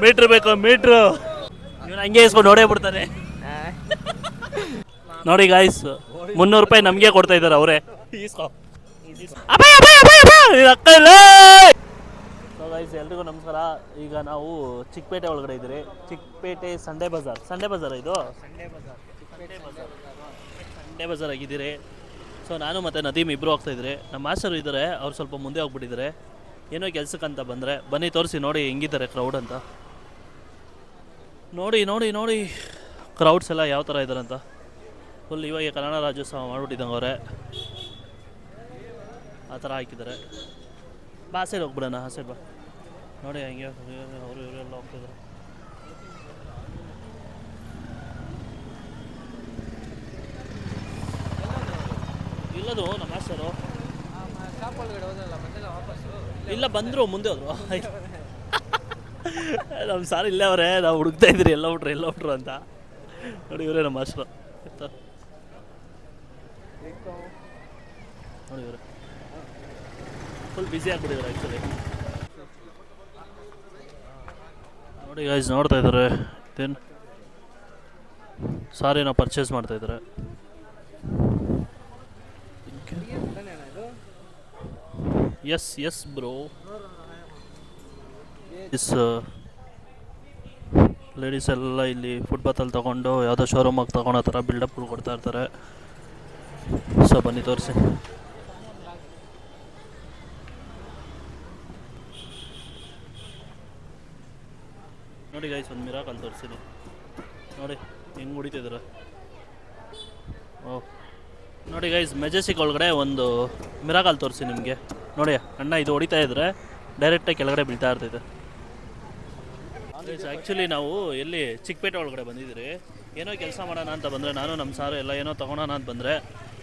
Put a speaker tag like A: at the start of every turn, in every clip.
A: Metre ಬೇಕು metre. ಇವನು ಹಂಗೆ ಇಸ್ಕೊಂಡು ನೋಡೇ ಬಿಡ್ತಾನೆ. ನೋಡಿ ಗಾಯ್ಸ್, 300 ರೂಪಾಯಿ ನಮಗೆ ಕೊಡ್ತಾ ಇದ್ದಾರೆ ಅವರೇ. ಗಾಯ್ಸ್ ಎಲ್ರಿಗೂ ನಮಸ್ಕಾರ. ಈಗ ನಾವು ಚಿಕ್ಕಪೇಟೆ ಒಳಗಡೆ ಇದ್ದೀರಿ. ಚಿಕ್ಕಪೇಟೆ ಸಂಡೇ ಬಜಾರ್ ಇದು ಸಂಡೇ ಬಜಾರ್ ಆಗಿದ್ದೀರಿ. ಸೊ ನಾನು ಮತ್ತು ನದೀಮ್ ಇಬ್ಬರು ಹೋಗ್ತಾಯಿದ್ರಿ. ನಮ್ಮ ಮಾಸ್ಟರು ಇದ್ದಾರೆ, ಅವ್ರು ಸ್ವಲ್ಪ ಮುಂದೆ ಹೋಗ್ಬಿಟ್ಟಿದ್ದಾರೆ ಏನೋ ಕೆಲ್ಸಕ್ಕಂತ ಬಂದರೆ. ಬನ್ನಿ ತೋರಿಸಿ ನೋಡಿ ಹೆಂಗಿದ್ದಾರೆ ಕ್ರೌಡ್ ಅಂತ. ನೋಡಿ ಕ್ರೌಡ್ಸ್ ಎಲ್ಲ ಯಾವ ಥರ ಇದ್ದಾರೆ ಅಂತ. ಫುಲ್ ಇವಾಗ ಕನ್ನಡ ರಾಜ್ಯೋತ್ಸವ ಮಾಡಿಬಿಟ್ಟಿದ್ದಂಗೆ ಅವರೇ ಆ ಥರ ಹಾಕಿದ್ದಾರೆ. ಬಾ ಆ ಸೈಡ್ ಹೋಗ್ಬಿಡೋಣ, ಆ ಸೈಡ್ ಬಾ. ನೋಡಿ ಹಂಗೆ ಅವರು ಇವರೆಲ್ಲ ಹೋಗ್ತಿದ್ದಾರೆ. ಇಲ್ಲದು ನಮ್ಮ ಮಾಸ್ಟರು ಇಲ್ಲ ಬಂದರು, ಮುಂದೆ ಹೋದ್ರು. ನಮ್ಮ ಸಾರ್ ಇಲ್ಲೇ ಅವರೇ, ನಾವು ಹುಡುಕ್ತಾ ಇದ್ರಿ ಎಲ್ಲ ಬಿಟ್ರು ಅಂತ. ನೋಡಿ ಇವರೇ ನಮ್ಮ ಮಾಸ್ಟರು. ನೋಡಿ ಇವರೇ ಫುಲ್ ಬ್ಯುಸಿ ಆಗ್ಬಿಟ್ಟಿದ್ದಾರೆ ಆ್ಯಕ್ಚುಲಿ. ನೋಡಿ ಗೈಸ್ ನೋಡ್ತಾ ಇದ್ದಾರೆ. ದೆನ್ ಸಾರಿನ ಪರ್ಚೇಸ್ ಮಾಡ್ತಾ ಇದ್ದಾರೆ. S bro. ಲೇಡೀಸ್ ಎಲ್ಲ ಇಲ್ಲಿ ಫುಟ್ಪಾತಲ್ಲಿ ತೊಗೊಂಡು ಯಾವುದೋ ಶೋರೂಮಾಗಿ ತೊಗೊಳೋ ಥರ ಬಿಲ್ಡಪ್ಗಳು ಕೊಡ್ತಾ ಇರ್ತಾರೆ. ಸೊ ಬನ್ನಿ ತೋರಿಸಿ. ನೋಡಿ ಗೈಸ್ ಒಂದು ಮಿರಾಕಲ್ ತೋರಿಸಿದೆ. ನೋಡಿ ಹೆಂಗೆ ಹೊಡಿತಿದ್ದಾರೆ. ಓಹ್ ನೋಡಿ ಗೈಸ್, ಮೆಜೆಸ್ಟಿಕ್ ಒಳಗಡೆ ಒಂದು ಮಿರಾಕಲ್ ತೋರಿಸಿ ನಿಮಗೆ. ನೋಡಿ ಅಣ್ಣ ಇದು ಹೊಡಿತಾ ಇದ್ರೆ ಡೈರೆಕ್ಟಾಗಿ ಕೆಳಗಡೆ ಬೀಳ್ತಾ ಇರ್ತೈತೆ. ಆ್ಯಕ್ಚುಲಿ ನಾವು ಎಲ್ಲಿ ಚಿಕ್ಕಪೇಟೆ ಒಳಗಡೆ ಬಂದಿದ್ದೀರಿ. ಏನೋ ಕೆಲಸ ಮಾಡೋಣ ಅಂತ ಬಂದರೆ, ನಾನು ನಮ್ಮ ಸಾರು ಎಲ್ಲ ಏನೋ ತೊಗೊಳೋಣ ಅಂತ ಬಂದರೆ,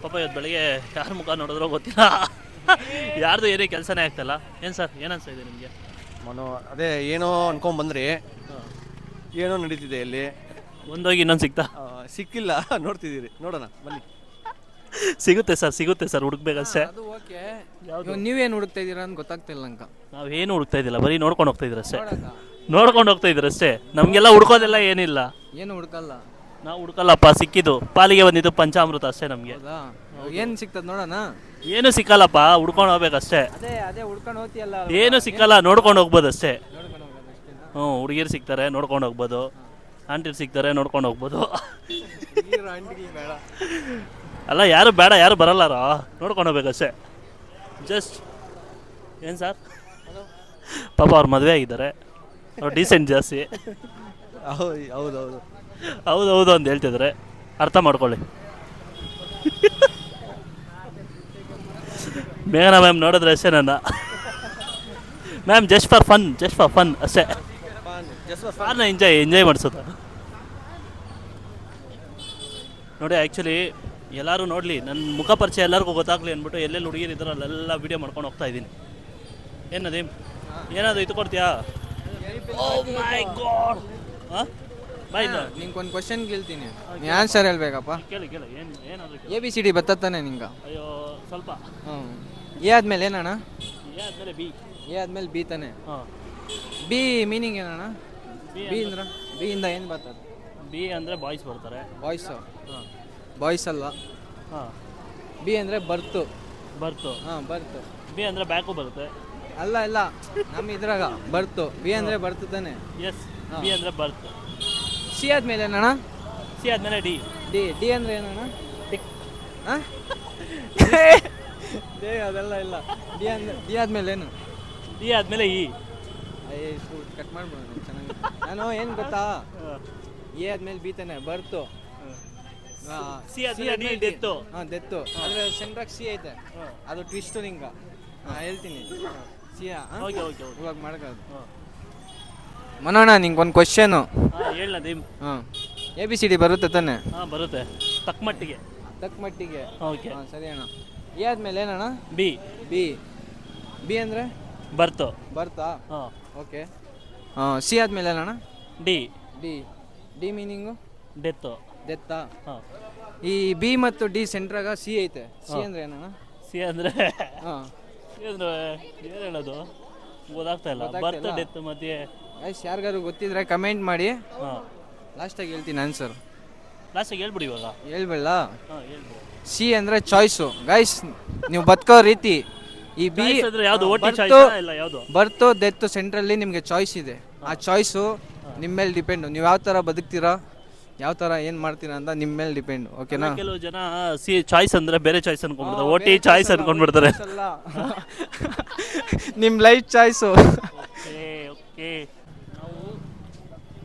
A: ಪಾಪ ಇವತ್ತು ಬೆಳಗ್ಗೆ ಯಾರ ಮುಖ ನೋಡಿದ್ರೋ ಗೊತ್ತಿಲ್ಲ, ಯಾರ್ದು ಏನೇ ಕೆಲಸನೇ ಆಗ್ತಾಯಿಲ್ಲ. ಏನು ಸರ್ ಏನು ಅನಿಸ್ತಾ ಇದೆ ನಿಮಗೆ?
B: ಅದೇ ಏನೋ ಅನ್ಕೊಂಬಂದ್ರಿ, ಏನೋ ನಡೀತಿದೆ ಇಲ್ಲಿ.
A: ಒಂದೋಗಿ ಇನ್ನೊಂದು
B: ಸಿಕ್ಕಿಲ್ಲ, ನೋಡ್ತಿದ್ದೀರಿ. ನೋಡೋಣ ಬನ್ನಿ.
A: ಸಿಗುತ್ತೆ ಸರ್ ಹುಡುಕ್ಬೇಕಷ್ಟೇ.
C: ನೀವೇನು ಹುಡುಕ್ತಾ ಇದ್ದೀರಾ ಅಂತ ಗೊತ್ತಾಗ್ತಿಲ್ಲ ನಂಗೆ.
A: ನಾವೇನು ಹುಡುಕ್ತಾ ಇದ್ದಿಲ್ಲ, ಬರೀ ನೋಡ್ಕೊಂಡು ಹೋಗ್ತಾ ಇದ್ದೀರ ಅಷ್ಟೇ. ನಮಗೆಲ್ಲ ಹುಡ್ಕೋದೆಲ್ಲ ಏನಿಲ್ಲ.
C: ಏನು ಹುಡುಕಲ್ಲ,
A: ನಾವು ಹುಡ್ಕಲ್ಲಪ್ಪ. ಸಿಕ್ಕಿದ್ದು ಪಾಲಿಗೆ ಬಂದಿದ್ದು ಪಂಚಾಮೃತ ಅಷ್ಟೇ ನಮಗೆ.
C: ಏನು ಸಿಗ್ತದೆ ನೋಡೋಣ.
A: ಏನು ಸಿಕ್ಕಲ್ಲಪ್ಪ, ಹುಡ್ಕೊಂಡು ಹೋಗ್ಬೇಕಷ್ಟೇ.
C: ಅದೇ ಹುಡ್ಕೊಂಡು ಹೋಗ್ತೀಯಲ್ಲ.
A: ಏನು ಸಿಕ್ಕಲ್ಲ, ನೋಡ್ಕೊಂಡು ಹೋಗ್ಬೋದು ಅಷ್ಟೇ. ಹುಡುಗಿರು ಸಿಗ್ತಾರೆ, ನೋಡ್ಕೊಂಡು ಹೋಗ್ಬೋದು. ಆಂಟಿರು ಸಿಗ್ತಾರೆ, ನೋಡ್ಕೊಂಡು ಹೋಗ್ಬೋದು. ಅಲ್ಲ ಯಾರು ಬೇಡ, ಯಾರು ಬರಲ್ಲಾರ, ನೋಡ್ಕೊಂಡು ಹೋಗ್ಬೇಕಷ್ಟೇ. ಜಸ್ಟ್ ಏನು ಸರ್, ಪಾಪ ಅವ್ರು ಮದುವೆ ಆಗಿದ್ದಾರೆ, ಅವ್ರು ಡೀಸೆಂಟ್ ಜಾಸ್ತಿ. ಹೌದು ಅಂತ ಹೇಳ್ತಿದ್ದಾರೆ, ಅರ್ಥ ಮಾಡ್ಕೊಳ್ಳಿ. ಮೇಘನಾ ಮ್ಯಾಮ್ ನೋಡಿದ್ರೆ ಅಷ್ಟೇ ನನ್ನ ಮ್ಯಾಮ್ ಜಸ್ಟ್ ಫಾರ್ ಫನ್ ಅಷ್ಟೇ. ಫಾರ್ನ ಎಂಜಾಯ್ ಮಾಡಿಸೋದು ನೋಡಿ. ಆ್ಯಕ್ಚುಲಿ ಎಲ್ಲರೂ ನೋಡಲಿ, ನನ್ನ ಮುಖ ಪರಿಚಯ ಎಲ್ಲರಿಗೂ ಗೊತ್ತಾಗಲಿ ಅಂದ್ಬಿಟ್ಟು ಎಲ್ಲೆಲ್ಲಿ ಹುಡುಗಿರು ಇದ್ದಾರೋ ಅಲ್ಲೆಲ್ಲ ವೀಡಿಯೋ ಮಾಡ್ಕೊಂಡು ಹೋಗ್ತಾ ಇದ್ದೀನಿ. ಏನದು ಏನಾದರೂ ಇದು ಕೊಡ್ತೀಯಾ? ಓ ಮೈ ಗಾಡ್. ಬಾಯ್
C: ನಿಂಗೆ ಒಂದು ಕ್ವಶನ್ ಕೇಳ್ತೀನಿ, ನೀ ಆನ್ಸರ್ ಹೇಳ್ಬೇಕಪ್ಪ.
A: ಕೇಳಿ ಏನಾದರೂ
C: ABCD ಬತ್ತಾನೆ ನಿಂಗೆ?
A: ಅಯ್ಯೋ ಸ್ವಲ್ಪ.
C: ಎ ಆದ್ಮೇಲೆ ಏನಣ್ಣ?
A: ಎ ಆದಮೇಲೆ ಬಿ.
C: ಎ ಆದ್ಮೇಲೆ ಬಿ ತಾನೆ?
A: ಹಾಂ.
C: ಬಿ ಮೀನಿಂಗ್ ಏನಣ್ಣ? ಬಿ ಇಂದ ಏನು ಬರ್ತದೆ?
A: ಬಿ ಅಂದರೆ ಬಾಯ್ಸ್ ಬರ್ತಾರೆ.
C: ಬಾಯ್ಸು?
A: ಹಾಂ.
C: ಬಾಯ್ಸ್ ಅಲ್ಲ.
A: ಹಾಂ.
C: ಬಿ ಅಂದರೆ ಬರ್ತು.
A: ಹಾಂ
C: ಬರ್ತು.
A: ಬಿ ಅಂದರೆ ಬ್ಯಾಕು ಬರುತ್ತೆ.
C: ಅಲ್ಲ ನಮ್ಮ ಇದ್ರಾಗ ಬರ್ತು. ಬಿ ಅಂದರೆ ಬರ್ತು ತಾನೆ?
A: ಎಸ್, ಬಿ ಅಂದರೆ ಬರ್ತು.
C: ಸಿ ಆದ್ಮೇಲೆ ಏನಣ್ಣ?
A: ಸಿ ಆದಮೇಲೆ
C: ಡಿ ಅಂದರೆ ಏನಣ್ಣ? ಡಿಕ್. ಹಾಂ ಅದೆಲ್ಲ ಇಲ್ಲ. ಡಿ ಆದ್ಮೇಲೆ ಏನು?
A: ಡಿ ಆದಮೇಲೆ ಇ.
C: ಕಟ್ ಮಾಡ್ಬಿಡೋಣ ಚೆನ್ನಾಗಿ. ನಾನು ಏನು ಗೊತ್ತಾ, ಎ ಆದ್ಮೇಲೆ ಬಿ ತಾನೆ ಬರ್ತು.
A: ಸಿ ಆದ್ಮೇಲೆ ಡೆತ್ತು.
C: ಡೆತ್ತು. ಆದರೆ ಸೆಂಟ್ರಾಗ ಸಿ ಐತೆ, ಅದು ಟ್ವಿಸ್ಟು ನಿಂಗೆ ಹೇಳ್ತೀನಿ. ಸಿ ಇವಾಗ ಮಾಡ್ಕೋದು. ಮನೋಣ ನಿಂಗೆ ಒಂದು ಕ್ವಶನು.
A: ಹೇಳ ದೀಮ್.
C: ABCD ಬರುತ್ತೆ ತಾನೆ?
A: ಬರುತ್ತೆ ತಕ್ಕ ಮಟ್ಟಿಗೆ.
C: ಓಕೆ ಸರಿ ಅಣ್ಣ. ಎ ಆದ್ಮೇಲೆ ಏನಣ್ಣ? ಬಿ ಅಂದರೆ ಬರ್ತಾ? ಓಕೆ. ಸಿ ಆದ್ಮೇಲೆ ಏನಣ್ಣ? D meaning? ಡೆತ್ತಾ? ಈ ಬಿ ಮತ್ತು ಡಿ ಸೆಂಟ್ರಾಗ ಸಿ ಐತೆ. ಸಿ ಅಂದರೆ ಏನಣ್ಣ?
A: ಸಿ ಅಂದರೆ ಏನು ಹೇಳೋದು ಗೊತ್ತಾಗ್ತಾ ಇಲ್ಲ. ಬರ್ತ್ ಡೆತ್ ಮಧ್ಯೆ
C: ಗೈಸ್ ಯಾರಿಗಾರು ಗೊತ್ತಿದ್ರೆ ಕಮೆಂಟ್ ಮಾಡಿ.
A: ಹಾಂ,
C: ಲಾಸ್ಟಾಗಿ ಹೇಳ್ತೀನಿ ಆನ್ಸರ್.
A: ಲಾಸ್ಟಿಗೆ ಹೇಳ್ಬಿಡಿ ಇವಾಗ.
C: ಹೇಳ್ಬೇಡ.
A: ಹಾಂ, ಹೇಳ್ಬಿಡಿ.
C: ಸಿ ಅಂದರೆ ಚಾಯ್ಸು. ಗೈಸ್ ನೀವು ಬದುಕೋ ರೀತಿ ಈ ಬಿ
A: Choice ಅಂದ್ರೆ ಯಾವುದು? OT choice ಆ? ಇಲ್ಲ ಯಾವುದು?
C: ಬರ್ತು ಡೆತ್ ಸೆಂಟ್ರಲ್ಲಿ ನಿಮಗೆ ಚಾಯ್ಸ್ ಇದೆ. ಆ ಚಾಯ್ಸು ನಿಮ್ಮ ಮೇಲೆ ಡಿಪೆಂಡು. ನೀವು ಯಾವ ಥರ ಬದುಕ್ತೀರಾ, ಯಾವ ಥರ ಏನು ಮಾಡ್ತೀರಾ ಅಂತ ನಿಮ್ಮ ಮೇಲೆ ಡಿಪೆಂಡ್. ಓಕೆನಾ?
A: ಕೆಲವು ಜನ ಚಾಯ್ಸ್ ಅಂದ್ರೆ ಬೇರೆ ಚಾಯ್ಸ್ ಅನ್ಕೊಂಡ್ಬಿಡ್ತಾರೆ, OT ಚಾಯ್ಸ್ ಅನ್ಕೊಂಡ್ಬಿಡ್ತಾರೆ.
C: ನಿಮ್ಮ ಲೈಫ್ ಚಾಯ್ಸು.
A: ಓಕೆ,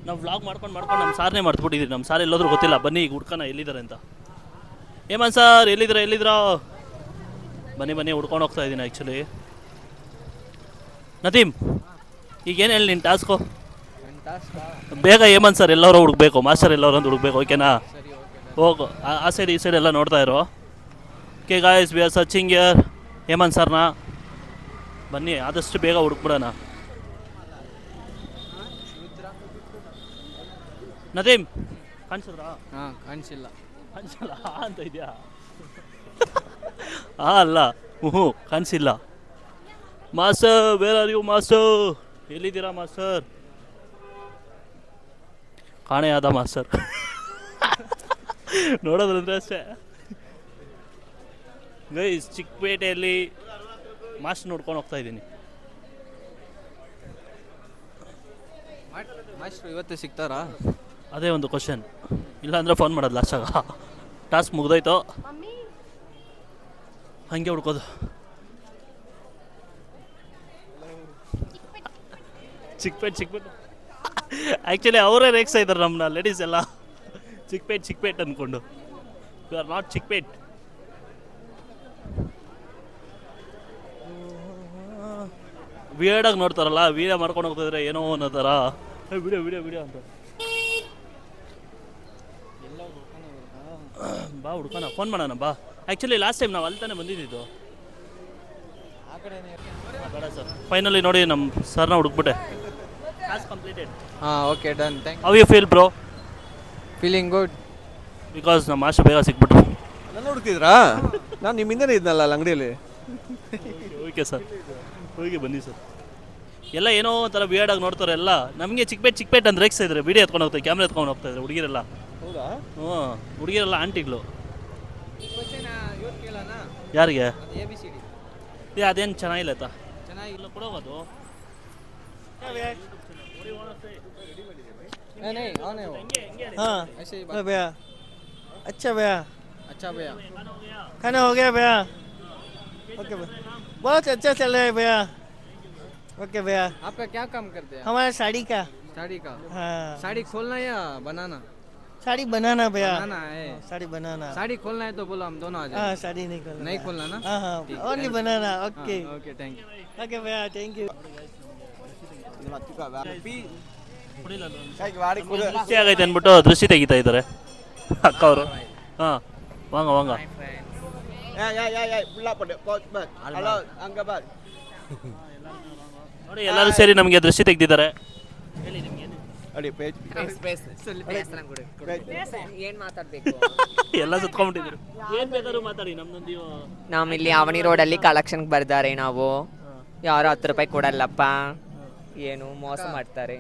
A: ನಾವು ವ್ಲಾಗ್ ಮಾಡ್ಕೊಂಡು ನಮ್ಮ ಸಾರನೇ ಮರ್ತ್ಬಿಟ್ಟಿದ್ದೀವಿ. ನಮ್ಮ ಸಾರ್ ಎಲ್ಲೋದ್ರೂ ಗೊತ್ತಿಲ್ಲ. ಬನ್ನಿ ಈಗ ಹುಡ್ಕೋಣ ಎಲ್ಲಿದ್ದಾರೆ ಅಂತ. ಹೇಮಂತ್ ಸರ್ ಎಲ್ಲಿದ್ದೀರಾ? ಬನ್ನಿ ಹುಡ್ಕೊಂಡು ಹೋಗ್ತಾ ಇದ್ದೀನಿ ಆ್ಯಕ್ಚುಲಿ. ನದೀಮ್, ಈಗ ಏನು ಹೇಳಿ ನಿನ್ನ ಟಾಸ್ಕು? ಬೇಗ ಹೇಮಂತ್ ಸರ್ ಎಲ್ಲರೂ ಹುಡುಕ್ಬೇಕು, ಮಾಸ್ಟರ್ ಎಲ್ಲರೂ ಅಂತ ಹುಡುಕ್ಬೇಕು. ಓಕೆನಾ? ಹೋಗು, ಆ ಸೈಡ್ ಈ ಸೈಡ್ ಎಲ್ಲ ನೋಡ್ತಾ ಇರೋ. Okay guys, we are searching your Hemanth ಸರ್ನ. ಬನ್ನಿ ಆದಷ್ಟು ಬೇಗ ಹುಡುಕ್ಬಿಡೋಣ. ನದೀಮ್ ಕಾಣಿಸಿದ್ರಾ?
C: ಹಾಂ, ಕಾಣಿಸಿಲ್ಲ
A: ಅಂತ ಇದೆಯಾ? ಅಲ್ಲ, ಕಾಣಿಸಿಲ್ಲ. Master, where are you master? ಎಲ್ಲಿದ್ದೀರಾ ಮಾಸ್ಟರ್? ಕಾಣೆಯಾದ ಮಾಸ್ಟರ್. ನೋಡೋದಂದ್ರೆ ಅಷ್ಟೇ ಗೈಸ್. ಚಿಕ್ಕಪೇಟೆಯಲ್ಲಿ ಮಾಸ್ಟರ್ ನೋಡ್ಕೊಂಡು ಹೋಗ್ತಾ ಇದ್ದೀನಿ.
C: ಮಾಸ್ಟ್ರು ಇವತ್ತೇ ಸಿಗ್ತಾರಾ?
A: ಅದೇ ಒಂದು ಕ್ವಶನ್. ಇಲ್ಲಾಂದರೆ ಫೋನ್ ಮಾಡೋದು ಲಾಸ್ಟಾಗ. ಟಾಸ್ಕ್ ಮುಗ್ದೋಯ್ತು, ಹಂಗೆ ಹುಡ್ಕೋದು. ಚಿಕ್ಕಪೇಟೆ ಆ್ಯಕ್ಚುಲಿ ಅವರೇ ರೇಗ್ಸ್ತಾ ಇದ್ದಾರೆ ನಮ್ಮನ್ನ, ಲೇಡೀಸ್ ಎಲ್ಲ. ಚಿಕ್ಕಪೇಟೆ ಅಂದ್ಕೊಂಡು. You are not Chikkapet. ವಿಯರ್ಡಾಗಿ ನೋಡ್ತಾರಲ್ಲ, ವೀಡಿಯೋ ಮಾಡ್ಕೊಂಡು ಹೋಗ್ತಿದ್ರೆ ಏನೋ ಅನ್ನೋ ಥರ. ವಿಡಿಯೋ ಅಂತ ಬಾ ಹುಡ್ಕೋಣ, ಫೋನ್ ಮಾಡೋಣ ಬಾ. ಆ್ಯಕ್ಚುಲಿ ಲಾಸ್ಟ್ ಟೈಮ್ ನಾವು ಅಲ್ಲಿ ತಾನೇ ಬಂದಿದ್ದು. ಬೇಡ ಸರ್, ಫೈನಲಿ ನೋಡಿ ನಮ್ಮ ಸರ್ನ ಹುಡುಕ್ಬಿಟ್ಟೆ. Task completed.
C: ಹಾಂ, okay, done. Thank you.
A: How you feel bro?
C: Feeling good.
A: Because ನಮ್ಮ ಮಾಸ್ಟರ್ ಬೇಗ ಸಿಕ್ಬಿಟ್ರು.
B: ನನ್ನ ಹುಡುಕ್ತಿದ್ರಾ? ನಾನು ನಿಮ್ಮ ಹಿಂದೆ ಇದ್ನಲ್ಲ ಅಲ್ಲಿ ಅಂಗಡಿಯಲ್ಲಿ.
A: ಓಕೆ ಸರ್, ಹೋಗಿ ಬನ್ನಿ ಸರ್. ಎಲ್ಲ ಏನೋ ಒಂಥರ ವಿಯರ್ಡಾಗಿ ನೋಡ್ತಾರೆ ಎಲ್ಲ. ನಮಗೆ ಚಿಕ್ಕಪೇಟ್ ಅಂದ್ರೆ ರೇಗ್ಸ್ತಾ ಇದ್ದಾರೆ. ವಿಡಿಯೋ ಎತ್ಕೊಂಡು ಹೋಗ್ತಾರೆ, ಕ್ಯಾಮ್ರಾ ಎತ್ಕೊಂಡು ಹೋಗ್ತಾ ಇದ್ದಾರೆ ಹುಡುಗಿರೆಲ್ಲ.
B: ಹೌದಾ?
A: ಹ್ಞೂ, ಹುಡುಗಿರೆಲ್ಲ ಆಂಟಿಗಳು. ಯಾರಿಗೆ? ಅದೇನು ಚೆನ್ನಾಗಿಲ್ಲ ಆಯ್ತಾ? ಚೆನ್ನಾಗಿಲ್ಲ ಕೊಡೋದು.
D: हाँ भैया, अच्छा भैया,
C: अच्छा भैया,
D: खाना हो गया भैया? ओके भैया, बहुत अच्छा चल रहा है भैया. ओके भैया.
C: आपका क्या काम करते हैं?
D: हमारा साड़ी का.
C: साड़ी का?
D: हाँ,
C: साड़ी खोलना या बनाना?
D: साड़ी बनाना भैया.
C: बनाना है.
D: साड़ी बनाना.
C: साड़ी खोलना है तो बोलो, हम दोनों आ जाए.
D: हाँ, साड़ी नहीं खोलना.
C: नहीं खोलना ना?
D: हाँ हाँ, only banana. Okay
C: okay, thank you.
D: Okay भैया, थैंक यू.
A: ದೃಷ್ಟಿ ಆಗೈತೆ ಅಂದ್ಬಿಟ್ಟು ದೃಷ್ಟಿ ತೆಗಿತಾ ಇದ್ದಾರೆ ಅಕ್ಕ ಅವರು. ಹಾಂ, ವಾಂಗ ನೋಡಿ, ಎಲ್ಲರೂ ಸೇರಿ ನಮಗೆ ದೃಷ್ಟಿ ತೆಗ್ದಿದ್ದಾರೆ.
E: ಏನ್ ಮಾತಾಡ್ಬೇಕು?
A: ಎಲ್ಲ ಸುತ್ಕೊಂಡ್ಬಿಟ್ಟಿದ್ರು. ಏನ್ ಬೇಕಾದ್ರೂ ಮಾತಾಡಿ. ನಮ್ದೊಂದು ನೀವು
E: ನಮ್ಮಲ್ಲಿ ಅವನಿ ರೋಡಲ್ಲಿ ಕಲೆಕ್ಷನ್ಗೆ ಬರ್ತಾರೆ. ನಾವು ಯಾರು 10 ರೂಪಾಯಿ ಕೊಡಲ್ಲಪ್ಪ, ಏನು ಮೋಸ ಮಾಡ್ತಾರೆ.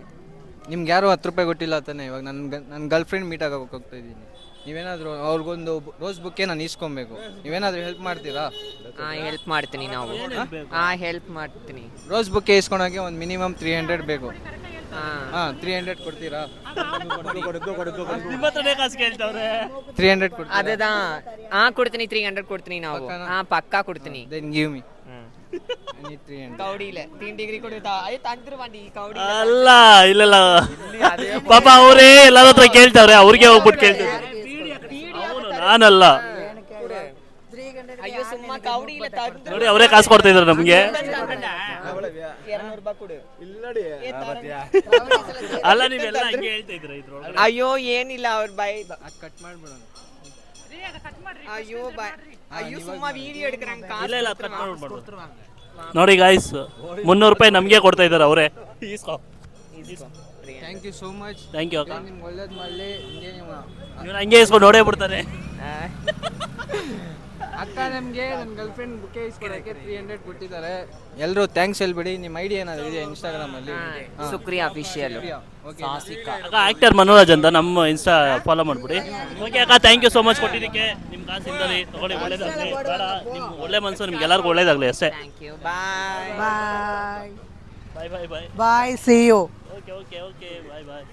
C: ನಿಮ್ಗೆ ಯಾರು 10 ರೂಪಾಯಿ ಕೊಟ್ಟಿಲ್ಲ ತಾನೆ? ಇವಾಗ ನನ್ನ ಗರ್ಲ್ ಫ್ರೆಂಡ್ ಮೀಟ್ ಆಗೋಕೆ ಹೋಗ್ತಾ ಇದ್ದೀನಿ. ನೀವೇನಾದರೂ ಅವ್ರಿಗೊಂದು ರೋಸ್ ಬುಕ್ಕೆ ನಾನು ಇಸ್ಕೊಬೇಕು. ನೀವೇನಾದರೂ ಹೆಲ್ಪ್ ಮಾಡ್ತೀರಾ?
E: ಹೆಲ್ಪ್ ಮಾಡ್ತೀನಿ ನಾವು. ಹೆಲ್ಪ್ ಮಾಡ್ತೀನಿ.
C: ರೋಸ್ ಬುಕ್ಕೆ ಇಸ್ಕೊಳಕ್ಕೆ ಒಂದು ಮಿನಿಮಮ್ 300 ಬೇಕು.
E: ಹಾಂ,
C: 300 ಕೊಡ್ತೀರಾ?
A: ನಿಮ್ಮ ಹತ್ರನೇ ಕಾಸು ಕೇಳ್ತಾವ್ರೆ.
C: 300 ಕೊಡ್ತೀರಾ?
E: ಅದಾ ಕೊಡ್ತೀನಿ. 300 ಕೊಡ್ತೀನಿ ನಾವು. ಪಕ್ಕಾ ಕೊಡ್ತೀನಿ.
C: Then give me. I need 300.
E: ಕೌಡಿಲೆ 3 ಡಿಗ್ರಿ ಕೊಡುತ್ತಾ? ತಂದ್ರು ಬಂದಿ ಕೌಡಿ.
A: ಅಲ್ಲ, ಇಲ್ಲ ಪಾಪ ಅವರೇ ಎಲ್ಲರ ಹತ್ರ ಕೇಳ್ತಾವ್ರೆ, ಅವ್ರಿಗೆ ಹೋಗ್ಬಿಟ್ಟು ಕೇಳ್ತಾರೆ. ನಾನಲ್ಲ
E: ಅಯ್ಯೋ, ಸುಮ್ಮ ಕೌಡಿ ಇಲ್ಲ ತಂದ್ರು.
A: ನೋಡಿ, ಅವರೇ ಕಾಸು ಕೊಡ್ತಾ ಇದಾರೆ ನಮ್ಗೆ.
E: 200 ರೂಪಾಯಿ ಕೊಡು.
A: ಅಲ್ಲ, ನೀವೆಲ್ಲ ಹಂಗೆ ಹೇಳ್ತಾ ಇದ್ರ ಇದ್ರೊಳಗೆ.
E: ಅಯ್ಯೋ, ಏನಿಲ್ಲ ಅವ್ರ ಬಾಯ್
C: ಕಟ್ ಮಾಡ್ಬಿಡೋಣ.
E: ಅಯ್ಯೋ ಬಾಯ್. ಅಯ್ಯೋ, ಸುಮ್ಮ ವಿಡಿಯೋ எடுக்கறாங்க.
A: ಇಲ್ಲ, ಕಟ್ ಮಾಡ್ಬಿಡ್ಬಾರ್ದು. ನೋಡಿ ಗಾಯ್ಸ್, 300 ರೂಪಾಯಿ ನಮಗೆ ಕೊಡ್ತಾ ಇದ್ದಾರೆ ಅವರೇ.
C: Thank you so much.
A: Thank you ಅಕ್ಕ.
C: ನಿಮ್ಗೆ ಒಳ್ಳೇದು ಮಾಡಲಿ.
A: ನೀವು ಹಂಗೆ ಇಸ್ಕೊಂಡು ನೋಡೇ ಬಿಡ್ತಾರೆ.
C: ಅಕ್ಕ ನಮಗೆ ನನ್ನ ಗರ್ಲ್ ಫ್ರೆಂಡ್ ಬುಕ್ಕೆ ಇಸ್ಕೊಡೋಕ್ಕೆ 300 ಕೊಟ್ಟಿದ್ದಾರೆ. ಎಲ್ಲರೂ ಥ್ಯಾಂಕ್ಸ್ ಹೇಳ್ಬಿಡಿ. ನಿಮ್ಮ ಐಡಿ ಏನಾದರೂ ಇದೆಯಾ ಇನ್ಸ್ಟಾಗ್ರಾಮಲ್ಲಿ?
E: ಸುಕ್ರಿಯಾ ಅಫಿಷಿಯಲ್.
A: ಅಕ್ಕ ಆಕ್ಟರ್ ಮನೋರಾಜ್ ಅಂತ ನಮ್ಮ ಇನ್ಸ್ಟಾ ಫಾಲೋ ಮಾಡ್ಬಿಡಿ. ಓಕೆ ಅಕ್ಕ, ಥ್ಯಾಂಕ್ ಯು ಸೋ ಮಚ್ ಕೊಟ್ಟಿದ್ದಕ್ಕೆ. ನಿಮ್ಮ ಕಾಸಿಂದಲೇ ತಗೊಳ್ಳಿ, ಒಳ್ಳೇದಾಗಲಿ. ಬೇಡ, ನಿಮ್ಮ ಒಳ್ಳೆ ಮನಸ್ಸು ನಿಮ್ಗೆ ಎಲ್ಲರಿಗೂ ಒಳ್ಳೇದಾಗಲಿ ಅಷ್ಟೇ.
E: Thank you. Bye
F: bye
A: bye bye bye
F: bye, see you.
A: Okay okay okay bye bye.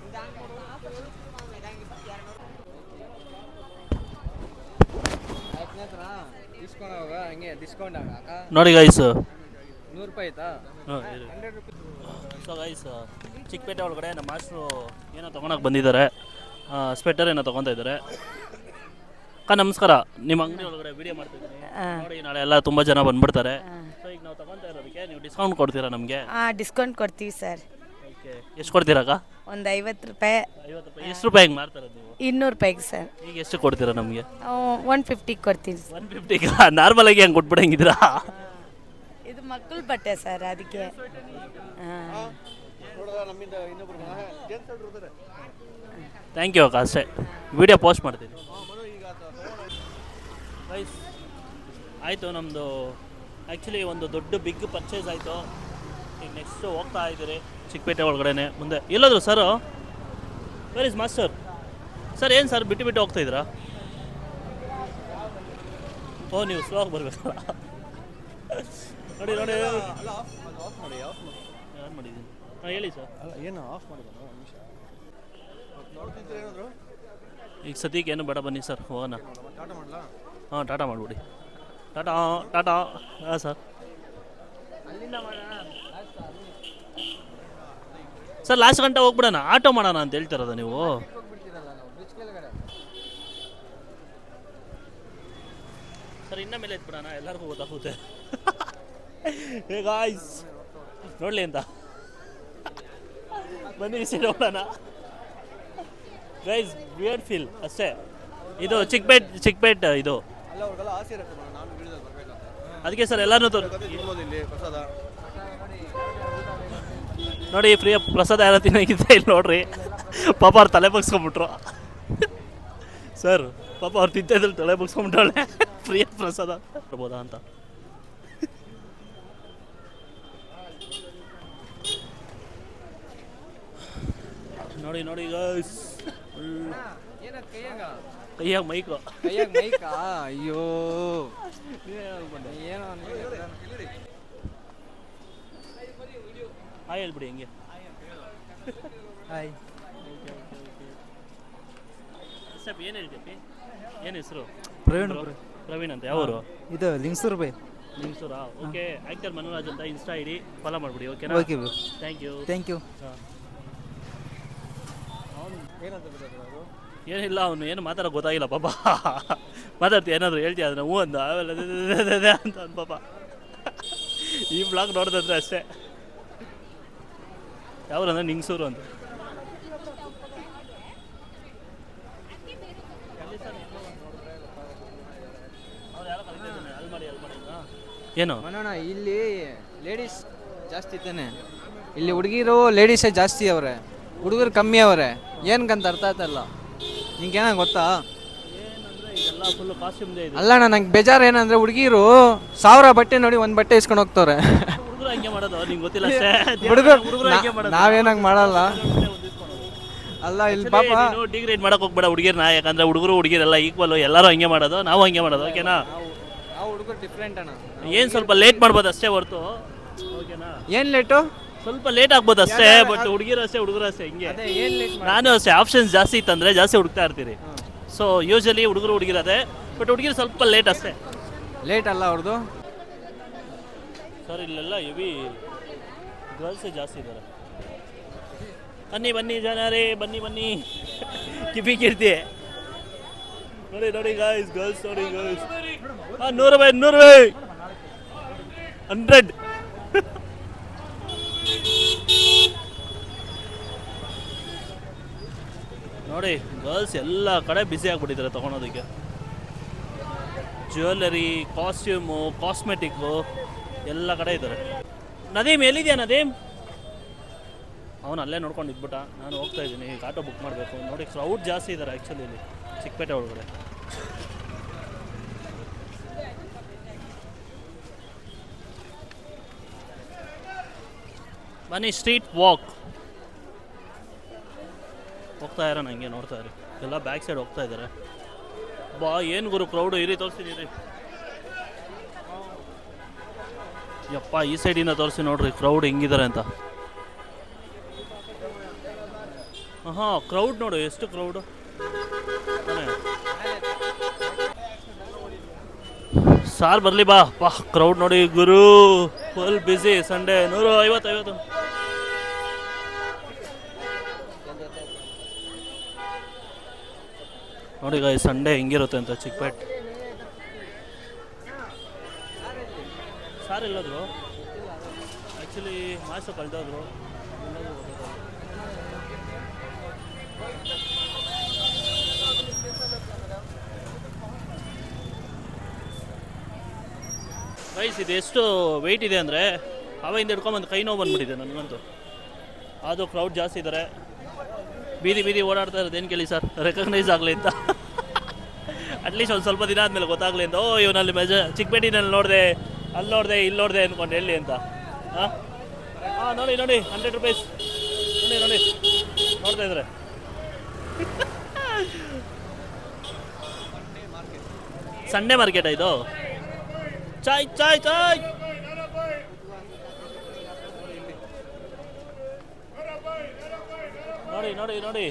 C: ಇಸ್ಕೊಂಡಾಗ ಹಂಗೆ ಡಿಸ್ಕೌಂಟ್ ಅಕ್ಕ
A: ನೋಡಿ ಗೈಸ್,
C: 100 ರೂಪಾಯಿ ಆಯ್ತಾ?
A: ಸೊ ಗೈಸ್, ಚಿಕ್ಕಪೇಟೆ ಒಳಗಡೆ ನಮ್ಮ ಮಾಸ್ಟ್ರು ಏನೋ ತೊಗೊಳಕ್ಕೆ ಬಂದಿದ್ದಾರೆ. ಸ್ವೆಟರ್ ಏನೋ ತೊಗೊತಾ ಇದ್ದಾರೆ. ಅಕ್ಕ ನಮಸ್ಕಾರ, ನಿಮ್ಮ ಅಂಗಡಿ ಒಳಗಡೆ ವಿಡಿಯೋ ಮಾಡ್ತಿದ್ದೀನಿ ನೋಡಿ. ನಾಳೆ ಎಲ್ಲ ತುಂಬ ಜನ ಬಂದ್ಬಿಡ್ತಾರೆ. ಸೊ ಈಗ ನಾವು ತೊಗೊತಾ ಇರೋದಕ್ಕೆ ನೀವು ಡಿಸ್ಕೌಂಟ್ ಕೊಡ್ತೀರಾ ನಮಗೆ?
F: ಡಿಸ್ಕೌಂಟ್ ಕೊಡ್ತೀವಿ ಸರ್.
A: ಓಕೆ, ಎಷ್ಟು ಕೊಡ್ತೀರಾ ಅಕ್ಕ?
F: ಒಂದು 50 ರೂಪಾಯಿ.
A: 50 ರೂಪಾಯಿ. ಎಷ್ಟು ರೂಪಾಯಿಗೆ ಮಾರ್ತಾರೆ ನೀವು?
F: 200 ರೂಪಾಯಿಗೆ ಸರ್.
A: ಈಗ ಎಷ್ಟು ಕೊಡ್ತೀರಾ ನಮಗೆ?
F: 150 ಕೊಡ್ತೀವಿ.
A: 150ಗೆ ನಾರ್ಮಲ್ ಆಗಿ ಹಂಗೆ ಕೊಟ್ಬಿಡಂಗಿದ್ದೀರಾ?
F: ಇದು ಮಕ್ಕಳ ಬಟ್ಟೆ ಸರ್, ಅದಕ್ಕೆ.
A: ಥ್ಯಾಂಕ್ ಯು ಅಕ್ಕ, ಅಷ್ಟೇ. ವಿಡಿಯೋ ಪೋಸ್ಟ್ ಮಾಡ್ತೀನಿ. ಗೈಸ್ ಆಯಿತು, ನಮ್ಮದು ಆ್ಯಕ್ಚುಲಿ ಒಂದು ದೊಡ್ಡ ಬಿಗ್ ಪರ್ಚೇಸ್ ಆಯಿತು. ಈಗ ನೆಕ್ಸ್ಟು ಹೋಗ್ತಾ ಇದ್ದೀರಿ ಚಿಕ್ಕಪೇಟೆ ಒಳಗಡೆ ಮುಂದೆ. ಎಲ್ಲಾದರೂ sir, where is master? Sir ಏನು ಸರ್ ಬಿಟ್ಟು ಹೋಗ್ತಾ ಇದ್ದೀರಾ? ಓ, ನೀವು ಸ್ಲೋ ಆಗಿ ಬರಬೇಕಲ್ಲ. ನೋಡಿ ನೋಡಿ ಆನ್ ಮಾಡಿದ್ದೀನಿ. ಹಾಂ ಹೇಳಿ ಸರ್.
B: ಏನು ಆಫ್ ಮಾಡಿದ್ದಾನು ನಿಮಿಷ ನೋಡ್ತಿದ್ರೆ ಏನಾದ್ರು
A: ಈಗ ಸದ್ಯಕ್ಕೆ ಏನು ಬೇಡ, ಬನ್ನಿ ಸರ್ ಹೋಗೋಣ.
B: ಟಾಟಾ ಮಾಡಲಾ?
A: ಹಾಂ ಟಾಟಾ ಮಾಡಿಬಿಡಿ. ಟಾಟಾ ಟಾಟಾ. ಹಾಂ ಸರ್. ಸರ್ ಲಾಸ್ಟ್ ಗಂಟೆ ಹೋಗ್ಬಿಡೋಣ, ಆಟೋ ಮಾಡೋಣ ಅಂತ ಹೇಳ್ತಿರೋದ ನೀವು? ಸರ್ ಇನ್ನ ಮೇಲೆ ಎತ್ಬಿಡೋಣ, ಎಲ್ಲರಿಗೂ ಗೊತ್ತಾಗುತ್ತೆ. ಹೇ ಗಾಯ್ಸ್, ನೋಡಲಿ ಅಂತ ಬನ್ನಿ ಸೈಡ್ ಹೋಗೋಣ. ಗೈಸ್ ವಿಯರ್ಡ್ ಫೀಲ್ ಅಷ್ಟೇ. ಇದು ಚಿಕ್ಕಪೇಟ್ ಇದು.
B: ಅಲ್ಲ ಅವ್ರಿಗೆಲ್ಲ ಆಸೆ ಇರುತ್ತೆ ನಾನು ವಿಡಿಯೋದಲ್ಲಿ ಬರ್ಬೇಕಂತ.
A: ಅದಕ್ಕೆ ಸರ್ ಎಲ್ಲರೂ
B: ಇಲ್ಲಿ ಪ್ರಸಾದ
A: ನೋಡಿ, ಫ್ರೀ ಪ್ರಸಾದ ಯಾರು ತಿನ್ನೋಕ್ಕಿಂತ ಇಲ್ಲಿ ನೋಡ್ರಿ. ಪಾಪ ಅವ್ರು ತಲೆ ಬಗ್ಸ್ಕೊಂಬಿಟ್ರು ಸರ್. ಪಾಪ ಅವ್ರು ತಿಂತಿದ್ರು ತಲೆ ಬಗ್ಸ್ಕೊಂಬಿಟ್ಟವಳೆ. ಫ್ರೀ ಪ್ರಸಾದ ಬರ್ಬೋದಾ ಅಂತ. ನೋಡಿ ನೋಡಿ ಗೈಸ್, ಕೈಯಾಗ ಮೈಕು.
C: ಕೈಯಾಗ ಮೈಕಾ? ಅಯ್ಯೋ ಏನೋ
A: ಹಾಯ್ ಹೇಳ್ಬಿಡಿ ಹೆಂಗೆ.
C: ಹಾಯ್.
A: ಸರ್ ಏನು ಹೇಳ್ತೀವಿ? ಏನು ಹೆಸರು?
G: ಪ್ರವೀಣ್
A: ಅಂತ. ಯಾವರು?
G: ಇದು ಲಿಂಗ್ಸೂರು ಬೈ.
A: ನಿಮ್ಸೂರಾ? ಓಕೆ. ಆಕ್ಟರ್ ಮನೋರಾಜ್ ಅಂತ ಇನ್ಸ್ಟಾ ಐಡಿ ಫಾಲೋ ಮಾಡಿಬಿಡಿ. ಓಕೆನಾ?
G: Okay bye,
A: thank you.
G: Thank you.
A: ಏನಿಲ್ಲ, ಅವನು ಏನು ಮಾತಾಡೋ ಗೊತ್ತಾಗಿಲ್ಲ ಪಾಪ. ಮಾತಾಡ್ತೀಯ ಏನಾದರೂ ಹೇಳ್ತೀಯ ಅದನ್ನ ಹ್ಞೂ ಅಂದ ಆಮೇಲೆ ಅಂತ ಅಂದ ಪಾಪ. ಈ ಬ್ಲಾಗ್ ನೋಡಿದ್ರೆ ಅಷ್ಟೇ. ಯಾವ್ರಂದ್ರೆ ನಿಂಗ್ಸೂರು ಅಂತ. ಏನು
C: ಮನೋಣ, ಇಲ್ಲಿ ಲೇಡೀಸ್ ಜಾಸ್ತಿ ಇದ್ದಾನೆ. ಇಲ್ಲಿ ಹುಡುಗಿರು ಲೇಡೀಸೇ ಜಾಸ್ತಿ ಅವರೆ, ಹುಡುಗರು ಕಮ್ಮಿ ಅವರೆ. ಏನಕ್ಕಂತ ಅರ್ಥ ಆಯ್ತಲ್ಲ ನಿಂಗೇನ ಗೊತ್ತಾ?
A: ಇದೆಲ್ಲ ಫುಲ್ ಕಾಸ್ಟ್ಯೂಮ್ದೇ ಇದೆ.
C: ಅಲ್ಲಣ್ಣ, ನಂಗೆ ಬೇಜಾರು ಏನಂದ್ರೆ ಹುಡುಗಿರು 1000 ಬಟ್ಟೆ ನೋಡಿ ಒಂದು ಬಟ್ಟೆ ಇಸ್ಕೊಂಡು ಹೋಗ್ತವ್ರೆ.
A: ಹುಡುಗರು ಹಂಗೆ ಮಾಡೋದು ನಿಂಗೆ ಗೊತ್ತಿಲ್ಲ ಅಷ್ಟೇ.
C: ಹುಡುಗರು ನಾವೇನಂಗೆ ಮಾಡಲ್ಲ. ಅಲ್ಲ ಇಲ್ಲಿ ಪಾಪ
A: ಡಿಗ್ರೇಡ್ ಮಾಡಕ್ ಹೋಗ್ಬೇಡ ಹುಡುಗಿರ್ನ, ಯಾಕಂದ್ರೆ ಹುಡುಗರು ಹುಡುಗಿರೆಲ್ಲ ಈಕ್ವಲ್, ಎಲ್ಲರೂ ಹಂಗೆ ಮಾಡೋದು, ನಾವು ಹಂಗೆ ಮಾಡೋದು. ಓಕೆನಾ?
C: ನಾವು ಹುಡುಗರು ಡಿಫ್ರೆಂಟ್ ಅಣ್ಣ.
A: ಏನು ಸ್ವಲ್ಪ ಲೇಟ್ ಮಾಡ್ಬೋದು ಅಷ್ಟೇ ಹೊರ್ತು. ಓಕೆನಾ?
C: ಏನು ಲೇಟು?
A: ಸ್ವಲ್ಪ ಲೇಟ್ ಆಗ್ಬೋದು ಅಷ್ಟೇ. ಬಟ್ ಹುಡುಗಿರು ಅಷ್ಟೇ, ಹುಡುಗರು ಅಷ್ಟೇ. ಹಿಂಗೆ
C: ಅದೇ ಏನು ಲೇಟ್?
A: ನಾನು ಅಷ್ಟೇ. ಆಪ್ಷನ್ಸ್ ಜಾಸ್ತಿ ಇತ್ತಂದ್ರೆ ಜಾಸ್ತಿ ಹುಡುಕ್ತಾ ಇರ್ತೀರಿ. ಸೊ ಯೂಶಲಿ ಹುಡುಗರು ಹುಡುಗಿರದೆ, ಬಟ್ ಹುಡುಗಿರು ಸ್ವಲ್ಪ ಲೇಟ್ ಅಷ್ಟೇ.
C: ಲೇಟ್ ಅಲ್ಲ ಅವ್ರದ್ದು.
A: ಸರ್ ಇಲ್ಲೆಲ್ಲ ಹೆವಿ ಗರ್ಲ್ಸೇ ಜಾಸ್ತಿ ಇದ್ದಾರೆ. ಬನ್ನಿ ಬನ್ನಿ ಜನರೇ, ಬನ್ನಿ ಬನ್ನಿ. ಕಿಪಿ ಕೀರ್ತಿ ನೋಡಿ ನೋಡಿ ಗಾಯ್ಸ್, ಗರ್ಲ್ಸ್ ನೋಡಿ ಗರ್ಲ್ಸ್. 100 ರೂಪಾಯಿ 100 ರೂಪಾಯಿ 100. ನೋಡಿ ಗರ್ಲ್ಸ್ ಎಲ್ಲ ಕಡೆ ಬ್ಯುಸಿ ಆಗಿಬಿಟ್ಟಿದ್ದಾರೆ ತೊಗೊಳೋದಕ್ಕೆ. ಜ್ಯುವೆಲ್ಲರಿ, ಕಾಸ್ಟ್ಯೂಮು, ಕಾಸ್ಮೆಟಿಕ್ಕು ಎಲ್ಲ ಕಡೆ ಇದ್ದಾರೆ. ನದೀಮ್ ಎಲ್ಲಿದೆಯಾ ನದೀಮ್? ಅವನು ಅಲ್ಲೇ ನೋಡ್ಕೊಂಡು ಇದ್ಬಿಟ್ಟ. ನಾನು ಹೋಗ್ತಾ ಇದ್ದೀನಿ, ಈಗ ಆಟೋ ಬುಕ್ ಮಾಡಬೇಕು. ನೋಡಿ ಕ್ರೌಡ್ ಜಾಸ್ತಿ ಇದ್ದಾರೆ ಆ್ಯಕ್ಚುಲಿ ಇಲ್ಲಿ ಚಿಕ್ಕಪೇಟೆ ಒಳಗಡೆ. ಬನ್ನಿ ಸ್ಟ್ರೀಟ್ ವಾಕ್ ಹೋಗ್ತಾ ಇರೋ ನನಗೆ ನೋಡ್ತಾ ಇರಿ ಎಲ್ಲ ಬ್ಯಾಕ್ ಸೈಡ್ ಹೋಗ್ತಾ ಇದ್ದಾರೆ. ಬಾ ಏನು ಗುರು ಕ್ರೌಡು ಇರಿ ತೋರಿಸ್ತೀನಿ ರೀ. ಯಪ್ಪ ಈ ಸೈಡಿಂದ ತೋರಿಸಿ ನೋಡ್ರಿ ಕ್ರೌಡ್ ಹೆಂಗಿದ್ದಾರೆ ಅಂತ. ಹಾಂ ಕ್ರೌಡ್ ನೋಡು ಎಷ್ಟು ಕ್ರೌಡು. ಸಾರ್ ಬರಲಿ ಬಾ ಕ್ರೌಡ್ ನೋಡಿ ಗುರು ಫುಲ್ ಬ್ಯುಸಿ. ಸಂಡೇ 150 ನೋಡಿ ಗಾಯ್ ಸಂಡೇ ಹೆಂಗಿರುತ್ತೆ ಅಂತ ಚಿಕ್ಕಪೇಟ್. ಸಾರ್ ಎಲ್ಲಾದ್ರು ಆ್ಯಕ್ಚುಲಿ ಮಾಸ್ಟರ್ ಕಳೆದೋದ್ರು. ಗೈಸ್ ಇದು ಎಷ್ಟು ವೆಯ್ಟ್ ಇದೆ ಅಂದರೆ ಅವಾಗಿಂದ ಹಿಡ್ಕೊಂಬಂದು ಕೈ ನೋವು ಬಂದುಬಿಟ್ಟಿದೆ ನನಗಂತೂ. ಅದು ಕ್ರೌಡ್ ಜಾಸ್ತಿ ಇದ್ದಾರೆ. ಬೀದಿ ಓಡಾಡ್ತಾ ಇರೋದು ಏನು ಕೇಳಿ ಸರ್ ರೆಕಗ್ನೈಸ್ ಆಗಲಿ ಅಂತ. ಅಟ್ಲೀಸ್ಟ್ ಒಂದು ಸ್ವಲ್ಪ ದಿನ ಆದಮೇಲೆ ಗೊತ್ತಾಗಲಿ ಅಂತ. ಇವನಲ್ಲಿ ಚಿಕ್ಕಪೇಟಿನಲ್ಲಿ ನೋಡಿದೆ, ಅಲ್ಲಿ ನೋಡಿದೆ, ಇಲ್ಲಿ ನೋಡಿದೆ ಅಂದ್ಕೊಂಡು ಎಲ್ಲಿ ಅಂತ. ಹಾಂ ನೋಡಿ 100 ರೂಪೀಸ್ ನೋಡಿ ನೋಡ್ತಾ ಇದ್ದಾರೆ. ಸಂಡೇ ಮಾರ್ಕೆಟಾ ಇದು? ಚಾಯ್ ನೋಡಿ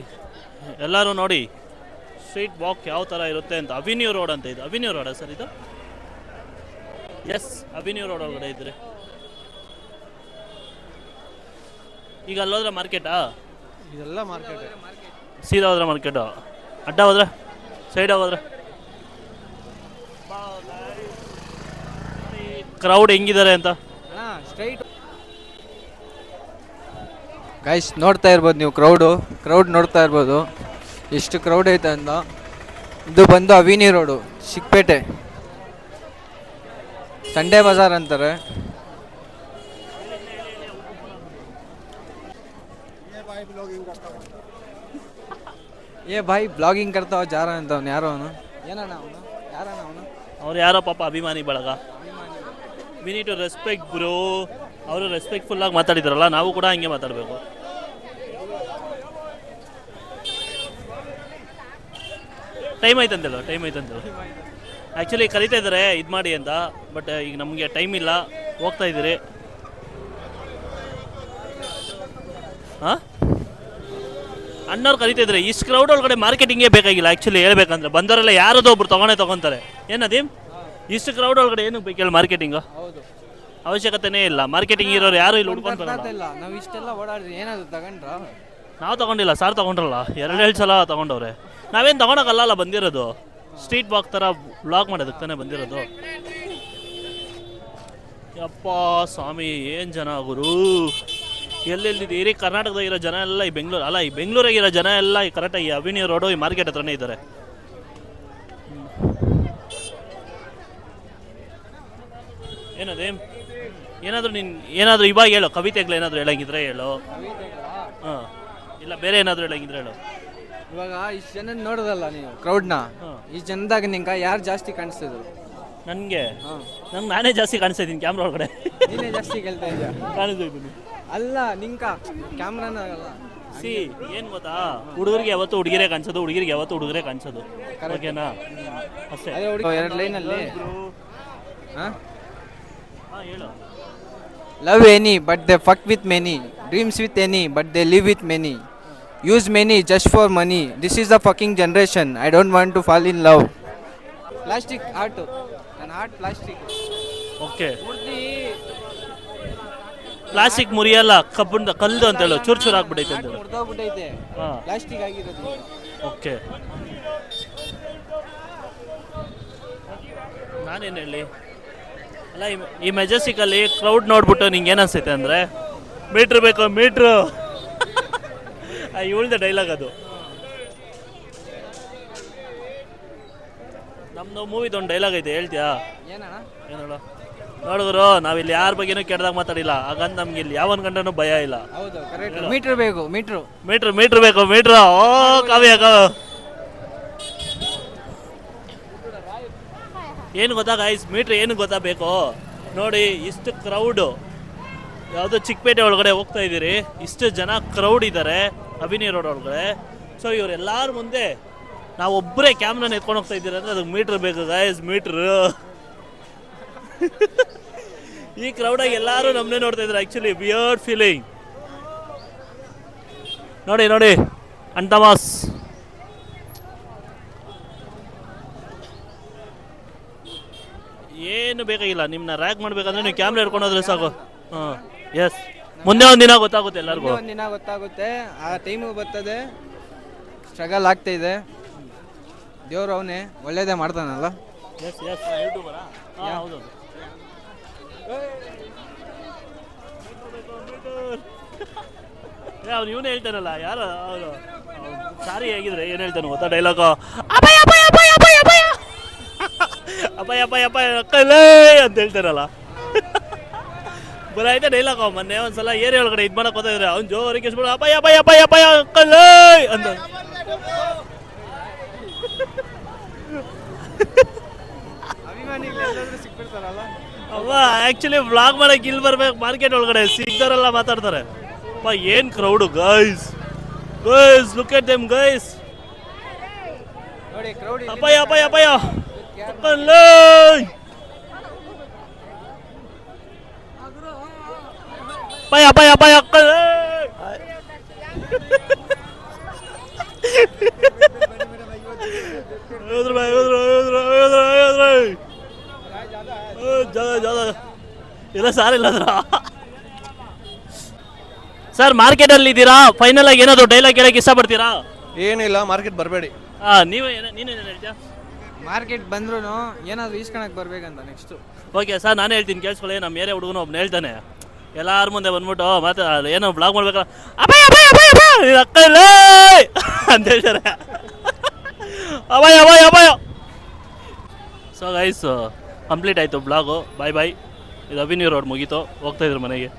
A: ಎಲ್ಲರೂ ನೋಡಿ ಸ್ಟ್ರೀಟ್ ವಾಕ್ ಯಾವ ಥರ ಇರುತ್ತೆ ಅಂತ. ಅವಿನ್ಯೂ ರೋಡ್ ಅಂತ ಇದು. ಅವಿನ್ಯೂ ರೋಡಾ ಸರ್ ಇದು? ಎಸ್ ಅವಿನ್ಯೂ ರೋಡ್ ಒಳಗಡೆ ಇದ್ರಿ. ಈಗ ಅಲ್ಲೋದ್ರೆ ಮಾರ್ಕೆಟಾ?
B: ಇದೆಲ್ಲ ಮಾರ್ಕೆಟ್.
A: ಸೀದಾ ಹೋದ್ರೆ ಮಾರ್ಕೆಟು, ಅಡ್ಡ ಹೋದ್ರೆ ಸೈಡ್ ಹೋದ್ರೆ ಕ್ರೌಡ್ ಹೆಂಗಿದ್ದಾರೆ ಅಂತ.
C: ಸ್ಟ್ರೈಟ್ ಗೈಸ್ ನೋಡ್ತಾ ಇರ್ಬೋದು ನೀವು ಕ್ರೌಡ್ ನೋಡ್ತಾ ಇರ್ಬೋದು ಎಷ್ಟು ಕ್ರೌಡ್ ಐತೆ ಅಂತ. ಇದು ಬಂದು ಅವಿನಿ ರೋಡು ಚಿಕ್ಕಪೇಟೆ, ಸಂಡೇ ಬಜಾರ್ ಅಂತಾರೆ. ಏ ಭಾಯ್ ಬ್ಲಾಗಿಂಗ್ ಕರ್ತಾವ ಜಾರ ಅಂತ ಅವನು. ಯಾರೋ ಅವನು ಏನಣ್ಣ ಅವನು? ಯಾರಣ್ಣ ಅವನು?
A: ಅವ್ರು ಯಾರೋ ಪಾಪ ಅಭಿಮಾನಿ ಬಳಗ. We need to respect bro. ಅವರು ರೆಸ್ಪೆಕ್ಟ್ಫುಲ್ಲಾಗಿ ಮಾತಾಡಿದಾರಲ್ಲ, ನಾವು ಕೂಡ ಹಂಗೆ ಮಾತಾಡಬೇಕು. ಟೈಮ್ ಆಯ್ತಂತೇಳು ಆ್ಯಕ್ಚುಲಿ ಕರಿತಾ ಇದ್ದಾರೆ ಇದು ಮಾಡಿ ಅಂತ. ಬಟ್ ಈಗ ನಮಗೆ ಟೈಮ್ ಇಲ್ಲ, ಹೋಗ್ತಾ ಇದ್ದೀರಿ. ಹಾಂ ಅಣ್ಣವ್ರು ಕರಿತಾ ಇದ್ದಾರೆ. ಇಷ್ಟು ಕ್ರೌಡ್ ಒಳಗಡೆ ಮಾರ್ಕೆಟಿಂಗೇ ಬೇಕಾಗಿಲ್ಲ ಆ್ಯಕ್ಚುಲಿ ಹೇಳ್ಬೇಕಂದ್ರೆ. ಬಂದವರೆಲ್ಲ ಯಾರದೋ ಒಬ್ರು ತೊಗೊತಾರೆ. ಏನದೀಮ್ ಇಷ್ಟು ಕ್ರೌಡ್ ಒಳಗಡೆ ಏನು ಬೇಕಿಲ್ಲ ಮಾರ್ಕೆಟಿಂಗು? ಅವಶ್ಯಕತೆನೇ ಇಲ್ಲ. ಮಾರ್ಕೆಟಿಂಗ್ ಇರೋರು ಯಾರು ಇಲ್ಲಿ ಹುಡ್ಕೊಂಡು
C: ನಾವು ಇಷ್ಟೆಲ್ಲ ಓಡಾಡಿದ್ರಿ ಏನಾದ್ರು ತಗೊಂಡ್ರ?
A: ನಾವು ತೊಗೊಂಡಿಲ್ಲ, ಸಾರ್ ತೊಗೊಂಡ್ರಲ್ಲ 2 ಸಲ ತೊಗೊಂಡವ್ರೆ. ನಾವೇನು ತೊಗೊಳಕ್ಕಲ್ಲ ಬಂದಿರೋದು. ಸ್ಟ್ರೀಟ್ ವಾಕ್ ಥರ ವ್ಲಾಗ್ ಮಾಡೋದಕ್ಕೆ ತಾನೇ ಬಂದಿರೋದು. ಯಪ್ಪ ಸ್ವಾಮಿ ಏನು ಜನ ಗುರು. ಎಲ್ಲೆಲ್ಲಿದ್ದೀರಿ? ಕರ್ನಾಟಕದಾಗ ಇರೋ ಜನ ಎಲ್ಲ ಈ ಬೆಂಗಳೂರು ಅಲ್ಲ, ಈ ಬೆಂಗಳೂರಾಗಿರೋ ಜನ ಎಲ್ಲ ಈ ಕರೆಕ್ಟಾಗಿ ಈ ಅವಿನ್ಯೂ ರೋಡು ಈ ಮಾರ್ಕೆಟ್ ಹತ್ರನೇ ಇದ್ದಾರೆ. ಏನಾದರೂ ಇವಾಗ ಹೇಳು, ಕವಿತೆಗಳು ಏನಾದರೂ ಹೇಳಂಗಿದ್ರೆ ಹೇಳು. ಹಾಂ ಇಲ್ಲ ಬೇರೆ ಏನಾದರೂ ಹೇಳಂಗಿದ್ರೆ ಹೇಳು.
C: ಇವಾಗ ಇಷ್ಟು ಜನ ನೋಡೋದಲ್ಲ ನೀವು ಕ್ರೌಡ್ನ, ಈ ಜನದಾಗ ನಿಂಗೆ ಯಾರು ಜಾಸ್ತಿ ಕಾಣಿಸ್ತಿದ್ರು?
A: ನನಗೆ ನಾನೇ ಜಾಸ್ತಿ ಕಾಣಿಸ್ತಾ ಇದ್ದೀನಿ ಕ್ಯಾಮ್ರಾ ಒಳಗಡೆ.
C: ನೀನೇ ಜಾಸ್ತಿ ಕೇಳ್ತಾ ಇದೆಯಾ?
A: ಕಾಣಿಸ್ತಾ ಇದ್ದೀನಿ
C: ಅಲ್ಲ ನಿಂಕ ಕ್ಯಾಮ್ರಾನ ಆಗಲ್ಲ.
A: ಸಿ ಏನು ಗೊತ್ತಾ, ಹುಡುಗರಿಗೆ ಯಾವತ್ತು ಹುಡುಗಿರೇ ಕಾಣಿಸೋದು, ಹುಡುಗಿರಿಗೆ ಯಾವತ್ತು ಹುಡುಗರೇ ಕಾಣಿಸೋದು. ಓಕೆನಾ? ಅಷ್ಟೇ.
C: 2 ಲೈನಲ್ಲಿ ಹಾಂ
A: ಹೇಳು.
C: Love any but they fuck with many, dreams with any but they live with many, use many just for money, this is the fucking generation, I don't want to fall in love. Plastic art, ನನ್ನ art plastic.
A: Okay plastic ಮುರಿಯಲ್ಲ, ಕಲ್ಲು ಅಂತ ಹೇಳು, ಚೂರು ಆಗ್ಬಿಟ್ಟೈತೆ ಅಂತ ಹೇಳು.
C: ಮುರಿದೋಗ್ಬಿಟ್ಟೈತೆ,
A: ಹಾಂ
C: ಪ್ಲಾಸ್ಟಿಕ್ ಆಗಿರೋದು.
A: ಓಕೆ ನಾನೇನು ಹೇಳಿ ಅಲ್ಲ, ಈ ಮೆಜೆಸ್ಟಿಕಲ್ಲಿ ಕ್ರೌಡ್ ನೋಡ್ಬಿಟ್ಟು ನಿಂಗೆ ಏನು ಅನ್ಸೈತೆ ಅಂದರೆ, ಮೀಟ್ರ್ ಬೇಕು ಮೀಟ್ರು. ಇವಳ್ದೆ ಡೈಲಾಗ್ ಅದು. ನಮ್ಮದು ಮೂವಿದೊಂದು ಡೈಲಾಗ್ ಐತೆ, ಹೇಳ್ತೀಯಾ?
C: ಏನಣ್ಣ?
A: ಏನಲ್ಲ ನೋಡಿದ್ರು ನಾವಿಲ್ಲಿ ಯಾರ ಬಗ್ಗೆನೂ ಕೆಟ್ಟದಾಗ ಮಾತಾಡಿಲ್ಲ, ಹಾಗಂತ ನಮ್ಗೆ ಇಲ್ಲಿ ಯಾವನ್ ಗಂಟನೂ ಭಯ ಇಲ್ಲ.
C: ಹೌದು ಕರೆಕ್ಟ್. ಮೀಟ್ರ್ ಬೇಕು ಮೀಟ್ರು.
A: ಮೀಟ್ರ್ ಬೇಕು ಮೀಟ್ರು. ಓ ಕಾವ್ಯ ಏನು ಗೊತ್ತಾ ಗಾಯ್ಸ್, ಮೀಟ್ರ್ ಏನು ಗೊತ್ತಾ ಬೇಕು ನೋಡಿ. ಇಷ್ಟು ಕ್ರೌಡು ಯಾವುದೋ ಚಿಕ್ಕಪೇಟೆ ಒಳಗಡೆ ಹೋಗ್ತಾ ಇದ್ದೀರಿ, ಇಷ್ಟು ಜನ ಕ್ರೌಡ್ ಇದ್ದಾರೆ ಅಭಿನಯ ರೋಡ್ ಒಳಗಡೆ. ಸೊ ಇವರೆಲ್ಲರ ಮುಂದೆ ನಾವು ಒಬ್ಬರೇ ಕ್ಯಾಮ್ರಾನ ಎತ್ಕೊಂಡು ಹೋಗ್ತಾ ಇದ್ದೀರಿ ಅಂದರೆ ಅದಕ್ಕೆ ಮೀಟ್ರ್ ಬೇಕು ಗೈಸ್, ಮೀಟ್ರ್. ಈ ಕ್ರೌಡಾಗಿ ಎಲ್ಲರೂ ನಮ್ಮನ್ನೇ ನೋಡ್ತಾ ಇದ್ದಾರೆ. Actually weird feeling. ನೋಡಿ ನೋಡಿ ಅಂಟಮಾಸ್ ಏನು ಬೇಕಾಗಿಲ್ಲ, ನಿಮ್ಮನ್ನ ರ್ಯಾಕ್ ಮಾಡಬೇಕಂದ್ರೆ ನೀವು ಕ್ಯಾಮ್ರಾ ಹಿಡ್ಕೊಂಡು ಹೋದ್ರೆ ಸಾಕು. ಹಾಂ ಎಸ್, ಮುಂದೆ ಒಂದಿನ ಗೊತ್ತಾಗುತ್ತೆ ಎಲ್ಲರಿಗೂ.
C: ಒಂದಿನ ಗೊತ್ತಾಗುತ್ತೆ, ಆ ಟೈಮು ಬರ್ತದೆ. ಸ್ಟ್ರಗಲ್ ಆಗ್ತಾ ಇದೆ. ದೇವ್ರು ಅವನೇ ಒಳ್ಳೇದೇ ಮಾಡ್ತಾನಲ್ಲ.
A: S S ಯೂಟ್ಯೂಬರಾ? ಹಾಂ ಹೌದು. ಅವ್ನು ಇವನೇ ಹೇಳ್ತಾನಲ್ಲ, ಯಾರು ಅವನು ಸಾರಿ ಹೇಗಿದ್ರೆ ಏನು ಹೇಳ್ತಾನೆ ಗೊತ್ತಾ ಡೈಲಾಗು? ಅಪಾಯ ಅಪಾಯ ಅಪಾಯ ಅಪಾಯ ಅಪಾಯ ಅಪಾಯ ಅಪಾಯ ಅಪಾಯ ಅಕ್ಕಲೇ ಅಂತ ಹೇಳ್ತಾರಲ್ಲ. ಬರಾಯ್ತಾ ಡೈಲಾಗು. ಮೊನ್ನೆ ಒಂದ್ಸಲ ಏರಿಯಾ ಒಳಗಡೆ ಇದು ಮಾಡಕ್ಕೆ ಹೋಗ್ತಾ ಇದ್ರೆ ಅವ್ನು ಜೋರಿಗೆ ಎಸ್ಬಿಡ ಅಪಾಯ ಅಪಾಯ ಅಪಾಯ ಅಪಾಯ ಅಕ್ಕಲೇ ಅಂತ.
C: ಸಿಕ್ಬಿಡ್ತಾರಲ್ಲ.
A: ಅವ ಆ್ಯಕ್ಚುಲಿ ವ್ಲಾಗ್ ಮಾಡಕ್ಕೆ ಇಲ್ಲಿ ಬರ್ಬೇಕು, ಮಾರ್ಕೆಟ್ ಒಳಗಡೆ ಸಿಗ್ತಾರಲ್ಲ ಮಾತಾಡ್ತಾರೆ. ಅಪ್ಪ ಏನು crowd guys, guys look at them guys.
C: ನೋಡಿ ಕ್ರೌಡ್
A: ಅಪಾಯ ಅಪಾಯ ಅಪಾಯ ಅಕ್ಕಲೇ ಅಪಾಯ ಅಪಾಯ ಅಪಾಯ ಅಕ್ಕಲೇ. ಇಲ್ಲ ಸರ್ ಇಲ್ಲ ಸರ್, ಮಾರ್ಕೆಟಲ್ಲಿ ಇದ್ದೀರಾ? ಫೈನಲ್ ಆಗಿ ಏನಾದ್ರು ಡೈಲಾಗ್ ಹೇಳಕ್ಕೆ ಇಷ್ಟಪಡ್ತೀರಾ?
B: ಏನಿಲ್ಲ, ಮಾರ್ಕೆಟ್ ಬರಬೇಡಿ.
A: ನೀನೇನು ಹೇಳ್ತೀಯಾ?
C: ಮಾರ್ಕೆಟ್ ಬಂದ್ರು ಏನಾದ್ರು ಈಸ್ಕೊಳಕ್ ಬರ್ಬೇಕಂತ ನೆಕ್ಸ್ಟು.
A: ಓಕೆ ಸರ್, ನಾನು ಹೇಳ್ತೀನಿ ಕೇಳಿಸ್ಕೊಳ್ಳಿ. ನಮ್ಮ ಏರಿಯಾ ಹುಡುಗನ ಒಬ್ಬನು ಹೇಳ್ತಾನೆ, ಎಲ್ಲಾರ ಮುಂದೆ ಬಂದ್ಬಿಟ್ಟು ಮತ್ತೆ ಏನೋ ಬ್ಲಾಗ್ ಮಾಡ್ಬೇಕಲ್ಲ, ಅಪಾಯ ಅಪಾಯ ಅಪಾಯ ಅಪಾಯ ಅಕ್ಕಲೇ ಅಂತ ಹೇಳ್ತಾರೆ. ಅಪಾಯ ಅಪಾಯ ಅಪಾಯ. ಸೊ ಗೈಸ್ ಕಂಪ್ಲೀಟ್ ಆಯಿತು ಬ್ಲಾಗು. ಬಾಯ್ ಬಾಯ್. ಇದು ಅಭಿನಯ ರೋಡ್ ಮುಗೀತು, ಹೋಗ್ತಾಯಿದ್ರು ಮನೆಗೆ.